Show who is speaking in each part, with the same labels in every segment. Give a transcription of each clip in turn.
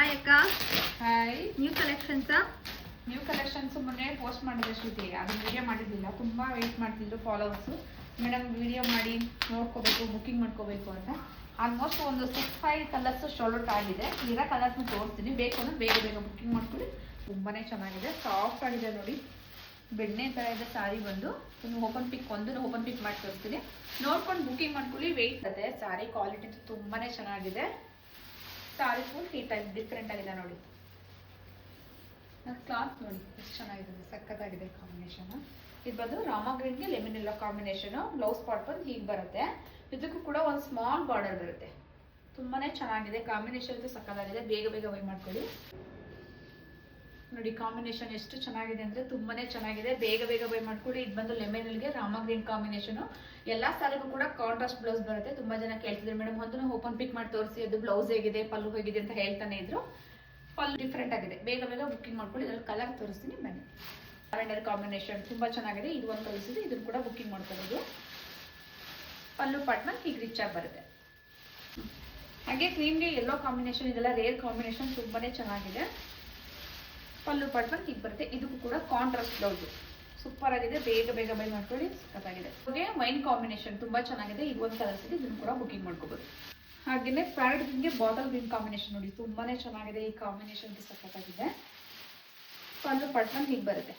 Speaker 1: Hi ಅಕ್ಕ.
Speaker 2: Hi.
Speaker 1: New collections
Speaker 2: ಮೊನ್ನೆ post ಮಾಡಿದೆ ಶ್ರುತಿ, ಅದನ್ನ ವಿಡಿಯೋ ಮಾಡಿದ್ದಿಲ್ಲ. ತುಂಬಾ ವೆಯ್ಟ್ ಮಾಡ್ತಿದ್ರು ಫಾಲೋವರ್ಸು, ಮೇಡಮ್ ವಿಡಿಯೋ ಮಾಡಿ ನೋಡ್ಕೋಬೇಕು, ಬುಕ್ಕಿಂಗ್ ಮಾಡ್ಕೋಬೇಕು ಅಂತ. ಆಲ್ಮೋಸ್ಟ್ ಒಂದು 6-5 ಕಲರ್ಸ್ ಶೋಲ್ಡ್ ಆಗಿದೆ. ಇರೋ ಕಲರ್ಸ್ನ ತೋರಿಸ್ತೀನಿ, ಬೇಕು ಅಂದ್ರೆ ಬೇಗ ಬೇಗ ಬುಕ್ಕಿಂಗ್ ಮಾಡ್ಕೊಳ್ಳಿ. ತುಂಬಾನೇ ಚೆನ್ನಾಗಿದೆ, ಸಾಫ್ಟ್ ಆಗಿದೆ ನೋಡಿ, ಬೆಣ್ಣೆ ಥರ ಇದೆ ಸಾರಿ ಬಂದು. ಓಪನ್ ಪಿಕ್ ಮಾಡಿ ತೋರಿಸ್ತೀನಿ, ನೋಡ್ಕೊಂಡು ಬುಕ್ಕಿಂಗ್ ಮಾಡ್ಕೊಳ್ಳಿ. ವೆಯ್ಟ್ ಇದೆ, ಸಾರಿ ಕ್ವಾಲಿಟಿ ತುಂಬಾನೇ ಚೆನ್ನಾಗಿದೆ. ಸಾರಿ ಫುಲ್ ಈ ಟೈಪ್ ಡಿಫ್ರೆಂಟ್ ಆಗಿದೆ ನೋಡಿ. ಕ್ಲಾತ್ ನೋಡಿ ಎಷ್ಟು ಚೆನ್ನಾಗಿದೆ, ಸಕ್ಕತ್ತಾಗಿದೆ ಕಾಂಬಿನೇಷನ್. ಇದು ಬಂದು ರಾಮ ಗ್ರೀನ್ಗೆ lemon yellow combination. Blouse part ಬಂದು ಹೀಗೆ ಬರುತ್ತೆ. ಇದಕ್ಕೂ ಕೂಡ ಒಂದು ಸ್ಮಾಲ್ ಬಾರ್ಡರ್ ಬರುತ್ತೆ. ತುಂಬಾನೇ ಚೆನ್ನಾಗಿದೆ ಕಾಂಬಿನೇಷನ್, ಸಕ್ಕತ್ತಾಗಿದೆ. ಬೇಗ ಬೇಗ ಬೈ ಮಾಡ್ಕೊಳ್ಳಿ ನೋಡಿ. ಕಾಂಬಿನೇಷನ್ ಎಷ್ಟು ಚೆನ್ನಾಗಿದೆ ಅಂದ್ರೆ ತುಂಬಾನೇ ಚೆನ್ನಾಗಿದೆ. ಬೇಗ ಬೇಗ ಬೈ ಮಾಡ್ಕೊಳ್ಳಿ. ಇದು ಬಂದು ಲೆಮನ್ಗೆ ರಾಮ ಗ್ರೀನ್ ಕಾಂಬಿನೇಷನ್. ಎಲ್ಲಾ ಸಾರಿಗೂ ಕೂಡ ಕಾಂಟ್ರಾಸ್ಟ್ ಬ್ಲೌಸ್ ಬರುತ್ತೆ. ತುಂಬಾ ಜನ ಕೇಳ್ತಿದ್ರು, ಮೇಡಮ್ ಒಂದು ಓಪನ್ ಪಿಕ್ ಮಾಡಿ ತೋರಿಸಿ, ಅದು ಬ್ಲೌಸ್ ಹೇಗಿದೆ, ಪಲ್ಲು ಹೇಗಿದೆ ಅಂತ ಹೇಳ್ತಾನೆ ಇದ್ರು. ಪಲ್ಲು ಡಿಫ್ರೆಂಟ್ ಆಗಿದೆ, ಬೇಗ ಬೇಗ ಬುಕ್ಕಿಂಗ್ ಮಾಡ್ಕೊಳ್ಳಿ. ಇದ್ರಲ್ಲಿ ಕಲರ್ ತೋರಿಸ್ತೀನಿ ಬನ್ನಿ. ಲ್ಯಾವೆಂಡರ್ ಕಾಂಬಿನೇಷನ್ ತುಂಬಾ ಚೆನ್ನಾಗಿದೆ. ಇದು ಒಂದು ಕಳಿಸಿದೆ, ಇದನ್ನು ಕೂಡ ಬುಕ್ಕಿಂಗ್ ಮಾಡ್ಕೊಳ್ಳೋದು. ಪಲ್ಲು ಪಾರ್ಟ್ನಲ್ಲಿ ಹೀಗೆ ರಿಚ್ ಆಗಿ ಬರುತ್ತೆ. ಹಾಗೆ ಕ್ರೀಮ್ಗೆ ಎಲ್ಲೋ ಕಾಂಬಿನೇಷನ್, ಇದೆಲ್ಲ ರೇರ್ ಕಾಂಬಿನೇಷನ್, ತುಂಬಾನೇ ಚೆನ್ನಾಗಿದೆ. ಪಲ್ಲು ಪಾರ್ಟ್ನಲ್ಲಿ ಹೀಗೆ ಬರುತ್ತೆ. ಇದಕ್ಕೂ ಕೂಡ ಕಾಂಟ್ರಾಸ್ಟ್ ಬ್ಲೌಸ್ ಸೂಪರ್ ಆಗಿದೆ. ಬೇಗ ಬೇಗ ಬೈ ಮಾಡ್ಕೊಳ್ಳಿ, ಸಕ್ಕತ್ತಾಗಿದೆ. ಹಾಗೆ ವೈನ್ ಕಾಂಬಿನೇಷನ್ ತುಂಬಾ ಚೆನ್ನಾಗಿದೆ. ಇದು ಒಂದು ಕಲರ್ಸ್ ಇದೆ, ಇದನ್ನು ಕೂಡ ಬುಕ್ಕಿಂಗ್ ಮಾಡ್ಕೋಬಹುದು. ಹಾಗೆಯೇ ಪ್ಯಾರೆಟ್ ಗ್ರೀನ್ಗೆ ಬಾಟಲ್ ಗ್ರೀನ್ ಕಾಂಬಿನೇಷನ್ ನೋಡಿ, ತುಂಬಾನೇ ಚೆನ್ನಾಗಿದೆ. ಈ ಕಾಂಬಿನೇಷನ್ ಸಕ್ಕತ್ತಾಗಿದೆ. ಪಲ್ಲು ಪಾರ್ಟ್ನಲ್ಲಿ ಹೀಗೆ ಬರುತ್ತೆ.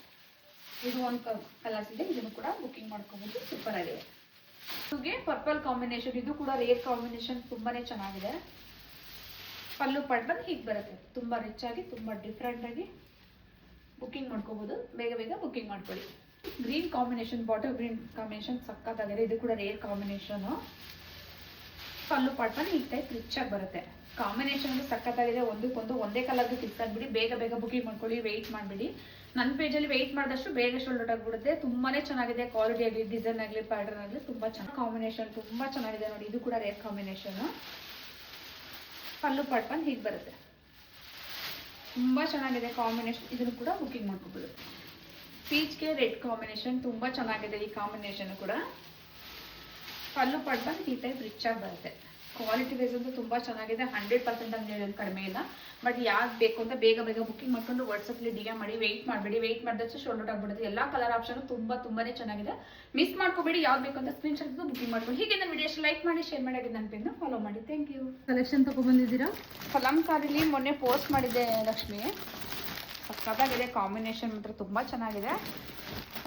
Speaker 2: ಇದು ಒಂದು ಕಲರ್ಸ್ ಇದೆ, ಇದನ್ನು ಕೂಡ ಬುಕ್ಕಿಂಗ್ ಮಾಡ್ಕೋಬಹುದು. ಸೂಪರ್ ಆಗಿದೆ. ಹಾಗೆ ಪರ್ಪಲ್ ಕಾಂಬಿನೇಷನ್, ಇದು ಕೂಡ ರೇರ್ ಕಾಂಬಿನೇಷನ್, ತುಂಬಾನೇ ಚೆನ್ನಾಗಿದೆ. ಪಲ್ಲು ಪಾರ್ಟ್ನಲ್ಲಿ ಹೀಗೆ ಬರುತ್ತೆ. ತುಂಬಾ ರಿಚ್ ಆಗಿ, ತುಂಬಾ ಡಿಫ್ರೆಂಟ್ ಆಗಿ ಬುಕ್ಕಿಂಗ್ ಮಾಡ್ಕೋಬಹುದು. ಬೇಗ ಬೇಗ ಬುಕ್ಕಿಂಗ್ ಮಾಡ್ಕೊಳ್ಳಿ. Green combination, bottle green combination ಸಕ್ಕತ್ತಾಗಿದೆ. ಇದು ಕೂಡ ರೇರ್ ಕಾಂಬಿನೇಷನ್. ಪಲ್ಲು ಪಾರ್ಟ್ನಲ್ಲಿ ಈ ಟೈಪ್ ರಿಚ್ ಆಗಿ ಬರುತ್ತೆ. ಕಾಂಬಿನೇಷನ್ ಸಕ್ಕತ್ತಾಗಿದೆ. ಒಂದಕ್ಕೊಂದು ಒಂದೇ ಕಲರ್ಗೆ ಫಿಕ್ಸ್ ಆಗಿಬಿಡಿ. ಬೇಗ ಬೇಗ ಬುಕ್ಕಿಂಗ್ ಮಾಡ್ಕೊಳ್ಳಿ, ವೆಯ್ಟ್ ಮಾಡಬೇಡಿ. ನನ್ನ ಪೇಜಲ್ಲಿ ವೆಯ್ಟ್ ಮಾಡಿದಷ್ಟು ಬೇಗ ಶೋಲ್ಡ್ ಆಗಿಬಿಡುತ್ತೆ. ತುಂಬಾನೇ ಚೆನ್ನಾಗಿದೆ. ಕ್ವಾಲಿಟಿ ಆಗಲಿ, ಡಿಸೈನ್ ಆಗಲಿ, ಪ್ಯಾಟರ್ನ್ ಆಗಲಿ ತುಂಬಾ ಚೆನ್ನಾಗಿ. ಕಾಂಬಿನೇಷನ್ ತುಂಬಾ ಚೆನ್ನಾಗಿದೆ ನೋಡಿ. ಇದು ಕೂಡ ರೇರ್ ಕಾಂಬಿನೇಷನ್. ಪಲ್ಲು ಪಾರ್ಟ್ನಲ್ಲಿ ಹೀಗೆ ಬರುತ್ತೆ. ತುಂಬಾ ಚೆನ್ನಾಗಿದೆ ಕಾಂಬಿನೇಷನ್, ಇದನ್ನು ಕೂಡ ಬುಕ್ಕಿಂಗ್ ಮಾಡ್ಕೋಬಹುದು. ಪೀಚ್ಗೆ ರೆಡ್ ಕಾಂಬಿನೇಷನ್ ತುಂಬಾ ಚೆನ್ನಾಗಿದೆ. ಈ ಕಾಂಬಿನೇಷನ್ ಕೂಡ ಪಲ್ಲು ಪಾರ್ಟ್ನಲ್ಲಿ ಈ ಟೈಪ್ ರಿಚ್ ಆಗಿ ಬರುತ್ತೆ. ಕ್ವಾಲಿಟಿ ವೈಸ್ ಅಂತೂ ತುಂಬಾ ಚೆನ್ನಾಗಿದೆ. 100% ಅಂತ ಹೇಳೋದು ಕಡಿಮೆ ಇಲ್ಲ. ಬಟ್ ಯಾವ್ದು ಬೇಕು ಅಂತ ಬೇಗ ಬೇಗ ಬುಕ್ಕಿಂಗ್ ಮಾಡ್ಕೊಂಡು ವಾಟ್ಸಪ್ಪಲ್ಲಿ ಡಿ ಎಂ ಮಾಡಿ. ವೆಯ್ಟ್ ಮಾಡಬೇಡಿ, ವೆಯ್ಟ್ ಮಾಡಿದಷ್ಟು ಶೋಲ್ಡ್ ಔಟ್ ಆಗ್ಬಿಡುತ್ತೆ. ಎಲ್ಲ ಕಲರ್ ಆಪ್ಷನ್ ತುಂಬಾನೇ ಚೆನ್ನಾಗಿದೆ. ಮಿಸ್ ಮಾಡ್ಕೋಬೇಡಿ. ಯಾವ್ದು ಬೇಕು ಅಂತ ಸ್ಕ್ರೀನ್ ಶಾಟ್ ಬುಕ್ಕಿಂಗ್ ಮಾಡ್ಕೊಂಡು. ಹೀಗೆ ನನ್ನ ವಿಡಿಯೋಸ್ ಲೈಕ್ ಮಾಡಿ, ಶೇರ್ ಮಾಡಿ, ನನ್ನ ಪೇಜ್ನ ಫಾಲೋ ಮಾಡಿ. Thank you.
Speaker 1: ಕಲೆಕ್ಷನ್ ತಗೊಬಂದಿದ್ದೀರಾ?
Speaker 2: ಕಲಂಕಾರಿಲಿ ಮೊನ್ನೆ ಪೋಸ್ಟ್ ಮಾಡಿದ್ದೆ ಲಕ್ಷ್ಮಿ. ಸಕ್ಕತ್ತಾಗಿದೆ. ಕಾಂಬಿನೇಷನ್ ಮಾತ್ರ ತುಂಬಾ ಚೆನ್ನಾಗಿದೆ.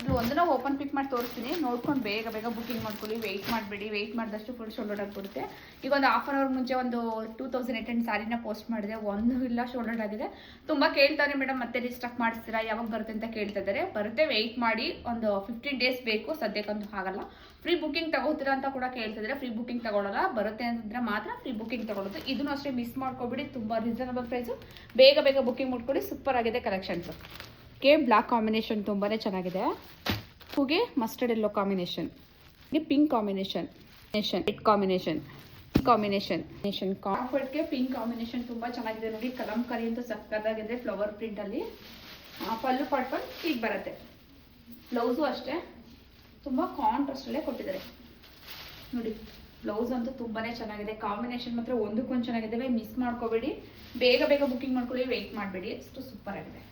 Speaker 2: ಅದು ಒಂದನ್ನ ಓಪನ್ ಪಿಕ್ ಮಾಡಿ ತೋರಿಸ್ತೀನಿ, ನೋಡ್ಕೊಂಡು ಬೇಗ ಬೇಗ ಬುಕ್ಕಿಂಗ್ ಮಾಡ್ಕೊಳ್ಳಿ. ವೆಯ್ಟ್ ಮಾಡಬೇಡಿ, ವೆಯ್ಟ್ ಮಾಡಿದಷ್ಟು ಫುಲ್ ಶೋಲ್ಡ್ ಆಗಿಬಿಡುತ್ತೆ. ಈಗ ಒಂದು ಹಾಫ್ ಅನ್ ಅವರ್ ಮುಂಚೆ ಒಂದು 2800 ಸಾರಿನ ಪೋಸ್ಟ್ ಮಾಡಿದೆ, ಒಂದು ಇಲ್ಲ ಶೋಲ್ಡ್ ಆಗಿದೆ. ತುಂಬ ಕೇಳ್ತಾರೆ, ಮೇಡಮ್ ಮತ್ತೆ ರೀಸ್ಟಾಕ್ ಮಾಡಿಸ್ತೀರಾ, ಯಾವಾಗ ಬರುತ್ತೆ ಅಂತ ಕೇಳ್ತಾ ಇದ್ದಾರೆ. ಬರುತ್ತೆ, ವೆಯ್ಟ್ ಮಾಡಿ. ಒಂದು 15 ಡೇಸ್ ಬೇಕು, ಸದ್ಯಕ್ಕಂತೂ ಆಗಲ್ಲ. ಫ್ರೀ ಬುಕ್ಕಿಂಗ್ ತಗೋತೀರಾ ಅಂತ ಕೂಡ ಕೇಳ್ತಿದ್ರೆ, ಫ್ರೀ ಬುಕ್ಕಿಂಗ್ ತಗೊಳ್ಳಲ್ಲ. ಬರುತ್ತೆ ಅಂತಂದ್ರೆ ಮಾತ್ರ ಫ್ರೀ ಬುಕ್ಕಿಂಗ್ ತಗೊಳ್ಳೋದು. ಇದನ್ನು ಅಷ್ಟೇ ಮಿಸ್ ಮಾಡ್ಕೊಬಿಡಿ. ತುಂಬ ರೀಸನಬಲ್ ಪ್ರೈಸು. ಬೇಗ ಬೇಗ ಬುಕ್ಕಿಂಗ್ ಮಾಡ್ಕೊಳ್ಳಿ. ಸೂಪರ್ ಆಗಿದೆ ಕಲೆಕ್ಷನ್ಸ್. ಬ್ಲಾಕ್ ಕಾಂಬಿನೇಷನ್ ತುಂಬಾನೇ ಚೆನ್ನಾಗಿದೆ. ಹೂಗೆ mustard yellow combination, pink combination, red combination, ಕಾಂಫರ್ಟ್ಗೆ ಪಿಂಕ್ ಕಾಂಬಿನೇಷನ್ ತುಂಬಾ ಚೆನ್ನಾಗಿದೆ ನೋಡಿ. ಕಲಂಕಾರಿ ಅಂತ ಸಕ್ಕತ್ತಾಗಿದೆ ಫ್ಲವರ್ ಪ್ರಿಂಟ್ ಅಲ್ಲಿ. ಪಲ್ಲು ಪಾರ್ಟ್ ಹೀಗೆ ಬರುತ್ತೆ. ಬ್ಲೌಸು ಅಷ್ಟೇ ತುಂಬಾ ಕಾಂಟ್ರಾಸ್ಟ್ ಅಲ್ಲೇ ಕೊಟ್ಟಿದ್ದಾರೆ ನೋಡಿ. ಬ್ಲೌಸ್ ಅಂತೂ ತುಂಬಾನೇ ಚೆನ್ನಾಗಿದೆ. ಕಾಂಬಿನೇಷನ್ ಮಾತ್ರ ಒಂದಕ್ಕೊಂದು ಚೆನ್ನಾಗಿದ್ದಾವೆ. ಮಿಸ್ ಮಾಡ್ಕೋಬೇಡಿ. ಬೇಗ ಬೇಗ ಬುಕ್ಕಿಂಗ್ ಮಾಡ್ಕೊಳ್ಳಿ, ವೆಯ್ಟ್ ಮಾಡಬೇಡಿ. ಅಷ್ಟು ಸೂಪರ್ ಆಗಿದೆ.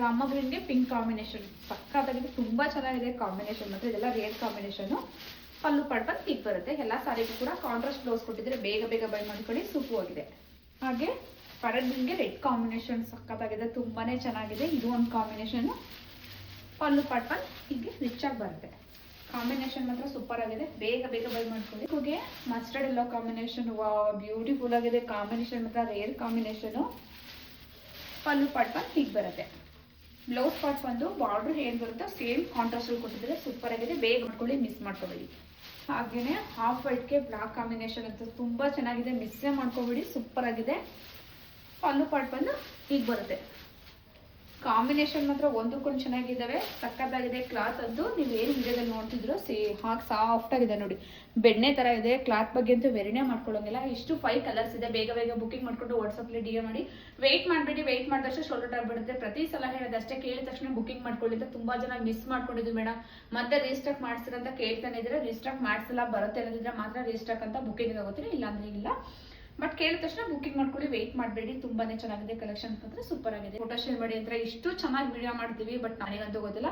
Speaker 2: ರಾಮ ಗ್ರೀನ್ಗೆ ಪಿಂಕ್ ಕಾಂಬಿನೇಷನ್ ಸಕ್ಕತ್ತಾಗಿದೆ. ತುಂಬಾ ಚೆನ್ನಾಗಿದೆ ಕಾಂಬಿನೇಷನ್ ಮಾತ್ರ. ಇದೆಲ್ಲ ರೇರ್ ಕಾಂಬಿನೇಷನ್. ಪಲ್ಲು ಪಾರ್ಟ್ ಹೀಗೆ ಬರುತ್ತೆ. ಎಲ್ಲ ಸಾರಿಗೂ ಕೂಡ ಕಾಂಟ್ರಾಸ್ಟ್ ಬ್ಲೌಸ್ ಕೊಟ್ಟಿದ್ರೆ ಬೇಗ ಬೇಗ ಬೈ ಮಾಡ್ಕೊಳ್ಳಿ. ಸೂಪರಾಗಿದೆ. ಹಾಗೆ ಪ್ಯಾರೆಟ್ ಗ್ರೀನ್ಗೆ ರೆಡ್ ಕಾಂಬಿನೇಷನ್ ಸಕ್ಕತ್ತಾಗಿದೆ. ತುಂಬಾನೇ ಚೆನ್ನಾಗಿದೆ. ಇದು ಒಂದು ಕಾಂಬಿನೇಷನ್. ಪಲ್ಲು ಪಾರ್ಟ್ ಹೀಗೆ ರಿಚ್ ಆಗಿ ಬರುತ್ತೆ. ಕಾಂಬಿನೇಷನ್ ಮಾತ್ರ ಸೂಪರ್ ಆಗಿದೆ. ಬೇಗ ಬೇಗ ಬೈ ಮಾಡ್ಕೊಳ್ಳಿ. ಹಾಗೆ ಮಸ್ಟರ್ಡ್ ಎಲ್ಲೋ ಕಾಂಬಿನೇಷನ್, ಬ್ಯೂಟಿಫುಲ್ ಆಗಿದೆ. ಕಾಂಬಿನೇಷನ್ ಮಾತ್ರ ರೇರ್ ಕಾಂಬಿನೇಷನ್. ಪಲ್ಲು ಪಾರ್ಟ್ ಹೀಗೆ ಬರುತ್ತೆ. ಬ್ಲೌಸ್ ಪಾರ್ಟ್ ಬಂದು ಬಾರ್ಡರ್ ಏನ್ ಬರುತ್ತೋ ಸೇಮ್ ಕಾಂಟ್ರಾಸ್ಟ್ ಕೊಟ್ಟಿದ್ರೆ ಸೂಪರ್ ಆಗಿದೆ. ಬೇಗ ಮಾಡ್ಕೊಳ್ಳಿ, ಮಿಸ್ ಮಾಡ್ಕೋಬೇಡಿ. ಹಾಗೇನೆ ಹಾಫ್ ವೈಟ್ಗೆ ಬ್ಲಾಕ್ ಕಾಂಬಿನೇಷನ್ ಅಂತ ತುಂಬಾ ಚೆನ್ನಾಗಿದೆ. ಮಿಸ್ಸೇ ಮಾಡ್ಕೋಬೇಡಿ. ಸೂಪರ್ ಆಗಿದೆ. ಪಲ್ಲು ಪಾರ್ಟ್ ಬಂದು ಹೀಗೆ ಬರುತ್ತೆ. ಕಾಂಬಿನೇಷನ್ ಮಾತ್ರ ಒಂದಕ್ಕೊಂದು ಚೆನ್ನಾಗಿದ್ದಾವೆ. ಸಕ್ಕತ್ತಾಗಿದೆ. ಕ್ಲಾತ್ ಅಂತೂ ನೀವು ಏನು ವಿಡಿಯೋದಲ್ಲಿ ನೋಡ್ತಿದ್ರು ಹಾಗೆ ಸಾಫ್ಟ್ ಆಗಿದೆ ನೋಡಿ. ಬೆಣ್ಣೆ ತರ ಇದೆ. ಕ್ಲಾತ್ ಬಗ್ಗೆ ಅಂತೂ ವೆರಿನೇ ಮಾಡ್ಕೊಳ್ಳೋಂಗಿಲ್ಲ. ಇಷ್ಟು 5 ಕಲರ್ಸ್ ಇದೆ. ಬೇಗ ಬೇಗ ಬುಕ್ಕಿಂಗ್ ಮಾಡ್ಕೊಂಡು ವಾಟ್ಸಪ್ಪಲ್ಲಿ ಡಿ ಎಂ ಮಾಡಿ. ವೆಯ್ಟ್ ಮಾಡಬೇಡಿ. ವೆಯ್ಟ್ ಮಾಡಿದಷ್ಟು ಶೋಲ್ಡ್ ಔಟ್ ಆಗಿಬಿಡುತ್ತೆ. ಪ್ರತಿ ಸಲ ಹೇಳೋದಷ್ಟೇ, ಕೇಳಿದ ತಕ್ಷಣ ಬುಕ್ಕಿಂಗ್ ಮಾಡ್ಕೊಳ್ಳಿ ಅಂತ ತುಂಬಾ ಜನ ಮಿಸ್ ಮಾಡ್ಕೊಂಡಿದ್ದು. ಮೇಡಮ್ ಮತ್ತೆ ರೀಸ್ಟಾಕ್ ಮಾಡಿಸ್ತೀರ ಅಂತ ಕೇಳ್ತಾನೆ ಇದ್ರೆ, ರೀಸ್ಟಾಕ್ ಮಾಡಿಸಲ್ಲ, ಬರುತ್ತೆ ಅನ್ನೋದಿದ್ರೆ ಮಾತ್ರ ರೀಸ್ಟಾಕ್ ಅಂತ ಬುಕ್ಕಿಂಗ್ ಆಗೋತೀರಿ. ಇಲ್ಲ ಅಂದ್ರೆ ಇಲ್ಲ. ಬಟ್ ಕೇಳಿದ ತಕ್ಷಣ ಬುಕಿಂಗ್ ಮಾಡ್ಕೊಳ್ಳಿ, ವೆಯ್ಟ್ ಮಾಡಬೇಡಿ. ತುಂಬಾನೇ ಚೆನ್ನಾಗಿದೆ ಕಲೆಕ್ಷನ್ ಅಂದ್ರೆ ಸೂಪರ್ ಆಗಿದೆ. ಫೋಟೋ ಶೇರ್ ಮಾಡಿ ಅಂದ್ರೆ ಇಷ್ಟು ಚೆನ್ನಾಗಿ ವಿಡಿಯೋ ಮಾಡ್ತೀವಿ, ಬಟ್ ನನಗಂತೂ ಗೊತ್ತಿಲ್ಲ.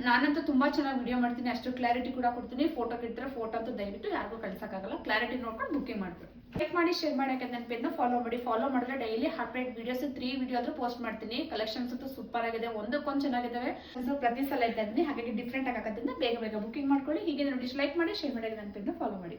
Speaker 2: ನಾನಂತೂ ತುಂಬಾ ಚೆನ್ನಾಗಿ ವಿಡಿಯೋ ಮಾಡ್ತೀನಿ, ಅಷ್ಟು ಕ್ಲಾರಿಟಿ ಕೂಡ ಕೊಡ್ತೀನಿ. ಫೋಟೋ ಕಿಡ್ತಾರೆ ಫೋಟೋ ಅಂತೂ ದಯವಿಟ್ಟು ಯಾರಿಗೂ ಕಳ್ಸಕ್ಕಾಗಲ್ಲ, ಕ್ಲಾರಿಟಿ ನೋಡ್ಕೊಂಡು ಬುಕಿಂಗ್ ಮಾಡ್ತೀವಿ. ಲೈಕ್ ಮಾಡಿ, ಶೇರ್ ಮಾಡಿ, ನೆನಪಿಂದ ಫಾಲೋ ಮಾಡಿ. ಫಾಲೋ ಮಾಡಿದ್ರೆ ಡೈಲಿ ಅಪ್ಡೇಟ್ ವಿಡಿಯೋಸ್ 3 ವಿಡಿಯೋ ಆದ್ರೂ ಪೋಸ್ಟ್ ಮಾಡ್ತೀನಿ. ಕಲೆಕ್ಷನ್ಸ್ ಅಂತೂ ಸೂಪರ್ ಆಗಿದೆ, ಒಂದಕ್ಕೊಂದು ಚೆನ್ನಾಗಿದ್ದಾವೆ. ಪ್ರತಿ ಸಲ ಇದ್ದ ಹಾಗಾಗಿ ಡಿಫ್ರೆಂಟ್ ಆಗೋದ್ರಿಂದ ಬೇಗ ಬುಕಿಂಗ್ ಮಾಡ್ಕೊಳ್ಳಿ. ಹೀಗೆ ನೋಡಿ ಲೈಕ್ ಮಾಡಿ, ಶೇರ್ ಮಾಡಿ, ನೆನಪಿಂದ ಫಾಲೋ ಮಾಡಿ.